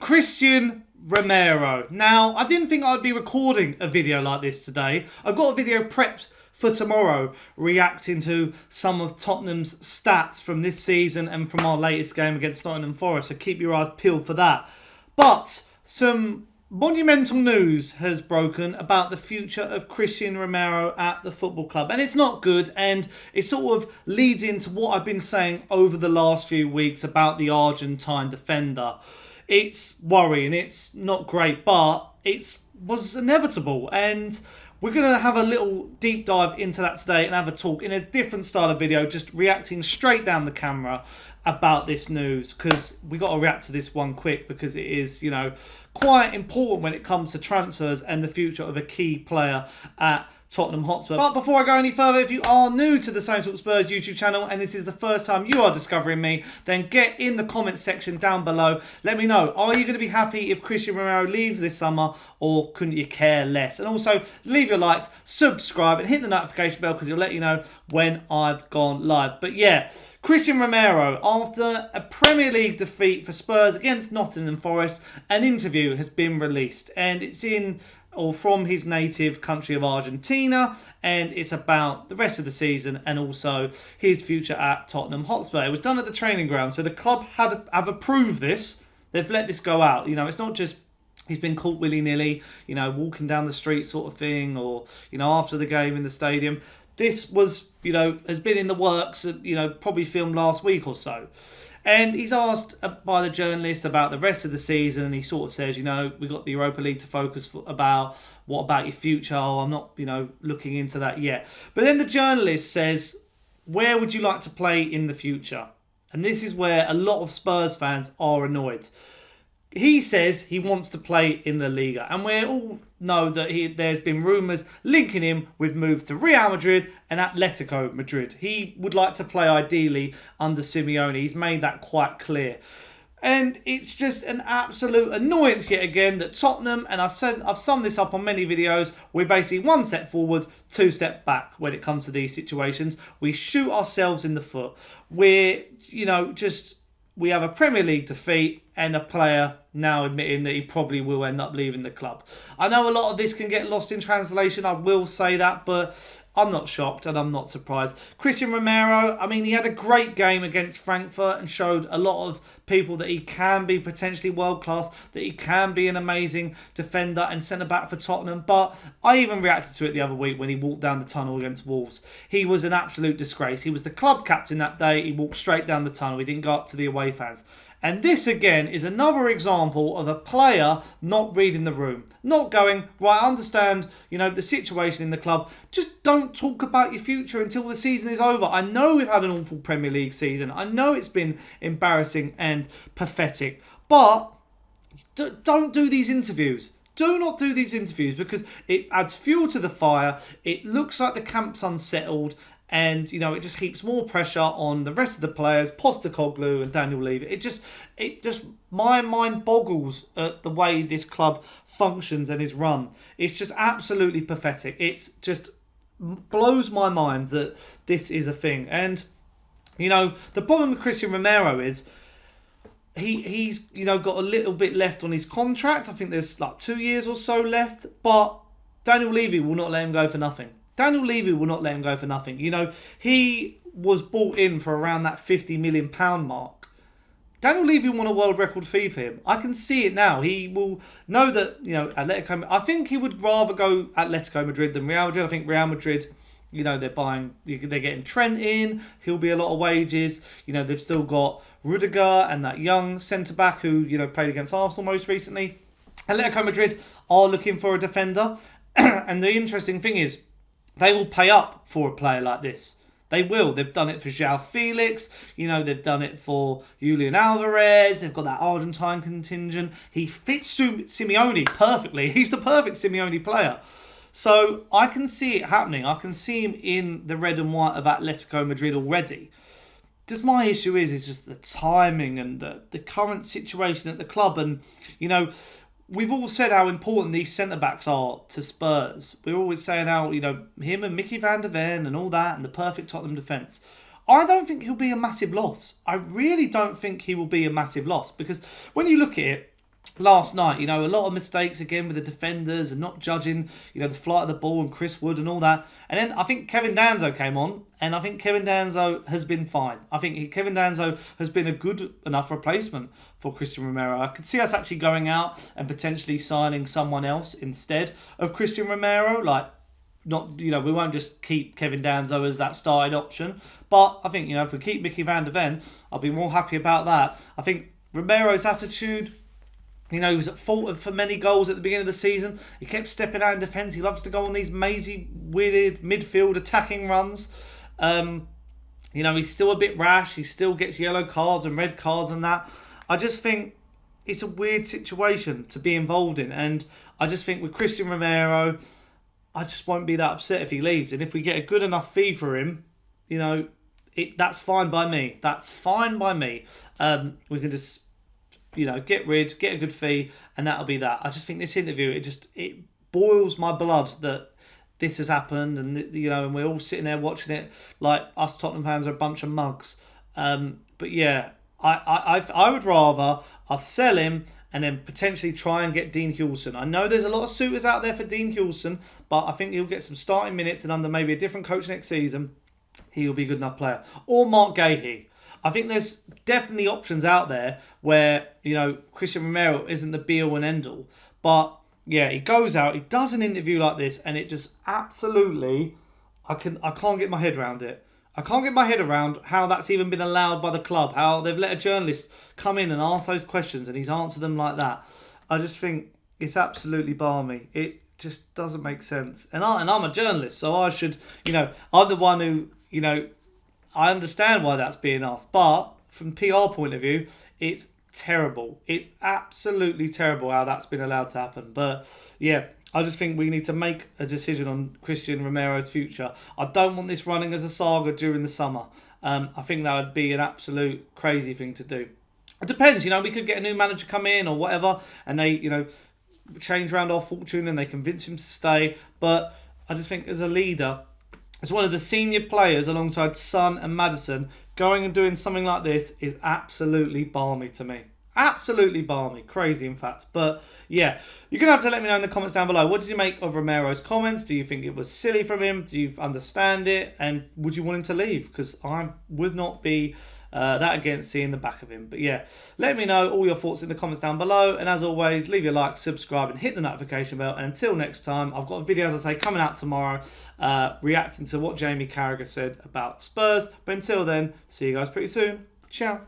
Cristian Romero. Now, I didn't think I'd be recording a video like this today. I've got a video prepped for tomorrow reacting to some of Tottenham's stats from this season and from our latest game against Nottingham Forest, so keep your eyes peeled for that. But some monumental news has broken about the future of Cristian Romero at the football club. And it's not good, and it sort of leads into what I've been saying over the last few weeks about the Argentine defender. It's worrying, it's not great, but it was inevitable. And we're going to have a little deep dive into that today and have a talk in a different style of video, just reacting straight down the camera about this news, because we got to react to this one quick, because it is, you know, quite important when it comes to transfers and the future of a key player at Tottenham Hotspur. But before I go any further, if you are new to the Sonny Talk Spurs YouTube channel and this is the first time you are discovering me, then get in the comments section down below. Let me know, are you going to be happy if Cristian Romero leaves this summer, or couldn't you care less? And also, leave your likes, subscribe and hit the notification bell, because it'll let you know when I've gone live. But yeah, Cristian Romero, after a Premier League defeat for Spurs against Nottingham Forest, an interview has been released, and it's from his native country of Argentina, and it's about the rest of the season and also his future at Tottenham Hotspur. It was done at the training ground, so the club have approved this. They've let this go out. You know, it's not just he's been caught willy-nilly, you know, walking down the street sort of thing, or, you know, after the game in the stadium. This was, you know, has been in the works, you know, probably filmed last week or so. And he's asked by the journalist about the rest of the season, and he sort of says, you know, we've got the Europa League to focus about. What about your future? Oh, I'm not, you know, looking into that yet. But then the journalist says, where would you like to play in the future? And this is where a lot of Spurs fans are annoyed. He says he wants to play in the Liga, and we all know that there's been rumours linking him with moves to Real Madrid and Atletico Madrid. He would like to play ideally under Simeone. He's made that quite clear. And it's just an absolute annoyance yet again that Tottenham, and I've summed this up on many videos, we're basically one step forward, two step back when it comes to these situations. We shoot ourselves in the foot. We're, you know, we have a Premier League defeat and a player now admitting that he probably will end up leaving the club. I know a lot of this can get lost in translation, I will say that, but I'm not shocked and I'm not surprised. Cristian Romero, I mean, he had a great game against Frankfurt and showed a lot of people that he can be potentially world-class, that he can be an amazing defender and centre-back for Tottenham. But I even reacted to it the other week when he walked down the tunnel against Wolves. He was an absolute disgrace. He was the club captain that day. He walked straight down the tunnel. He didn't go up to the away fans. And this, again, is another example of a player not reading the room. Not going, right, I understand, you know, the situation in the club. Just don't talk about your future until the season is over. I know we've had an awful Premier League season. I know it's been embarrassing and pathetic. But don't do these interviews. Do not do these interviews, because it adds fuel to the fire. It looks like the camp's unsettled. And, you know, it just keeps more pressure on the rest of the players, Postecoglou and Daniel Levy. It just, my mind boggles at the way this club functions and is run. It's just absolutely pathetic. It's just blows my mind that this is a thing. And, you know, the problem with Cristian Romero is he's, you know, got a little bit left on his contract. I think there's like 2 years or so left. But Daniel Levy will not let him go for nothing. Daniel Levy will not let him go for nothing. You know, he was bought in for around that £50 million mark. Daniel Levy won a world record fee for him. I can see it now. He will know that, you know, I think he would rather go Atletico Madrid than Real Madrid. I think Real Madrid, you know, they're getting Trent in. He'll be a lot of wages. You know, they've still got Rudiger and that young centre-back who, you know, played against Arsenal most recently. Atletico Madrid are looking for a defender. And the interesting thing is, they will pay up for a player like this. They will. They've done it for João Felix. You know, they've done it for Julian Alvarez. They've got that Argentine contingent. He fits Simeone perfectly. He's the perfect Simeone player. So I can see it happening. I can see him in the red and white of Atletico Madrid already. Just my issue is just the timing and the current situation at the club. And, you know, we've all said how important these centre-backs are to Spurs. We're always saying how, you know, him and Mickey van der Ven and all that and the perfect Tottenham defence. I don't think he'll be a massive loss. I really don't think he will be a massive loss, because when you look at it, last night, a lot of mistakes again with the defenders and not judging, the flight of the ball and Chris Wood and all that. And then I think Kevin Danso came on, and I think Kevin Danso has been fine. I think Kevin Danso has been a good enough replacement for Cristian Romero. I could see us actually going out and potentially signing someone else instead of Cristian Romero. We won't just keep Kevin Danso as that starting option. But I think, if we keep Mickey van der Ven, I'll be more happy about that. I think Romero's attitude... he was at fault for many goals at the beginning of the season. He kept stepping out in defence. He loves to go on these mazy, weird midfield attacking runs. He's still a bit rash. He still gets yellow cards and red cards and that. I just think it's a weird situation to be involved in. And I just think with Cristian Romero, I just won't be that upset if he leaves. And if we get a good enough fee for him, that's fine by me. That's fine by me. We can just... get a good fee, and that'll be that. I just think this interview, it boils my blood that this has happened, and and we're all sitting there watching it like us Tottenham fans are a bunch of mugs. But yeah, I would rather us sell him and then potentially try and get Dean Hulson. I know there's a lot of suitors out there for Dean Hulson, but I think he'll get some starting minutes, and under maybe a different coach next season, he'll be a good enough player. Or Mark Gahey. I think there's definitely options out there where, Cristian Romero isn't the be-all and end-all. But, yeah, he goes out, he does an interview like this, and it just absolutely... I can't get my head around it. I can't get my head around how that's even been allowed by the club, how they've let a journalist come in and ask those questions and he's answered them like that. I just think it's absolutely balmy. It just doesn't make sense. And I'm a journalist, so I should, I'm the one who, I understand why that's being asked, but from PR point of view, it's terrible. It's absolutely terrible how that's been allowed to happen. But yeah, I just think we need to make a decision on Cristian Romero's future. I don't want this running as a saga during the summer. I think that would be an absolute crazy thing to do. It depends, we could get a new manager come in or whatever, and they, change around our fortune and they convince him to stay. But I just think as a leader, as one of the senior players alongside Son and Maddison, going and doing something like this is absolutely balmy to me. Absolutely balmy. Crazy, in fact. But yeah, you're going to have to let me know in the comments down below. What did you make of Romero's comments? Do you think it was silly from him? Do you understand it? And would you want him to leave? Because I would not be that against seeing the back of him. But yeah, let me know all your thoughts in the comments down below. And as always, leave your like, subscribe, and hit the notification bell. And until next time, I've got a video, as I say, coming out tomorrow, reacting to what Jamie Carragher said about Spurs. But until then, see you guys pretty soon. Ciao.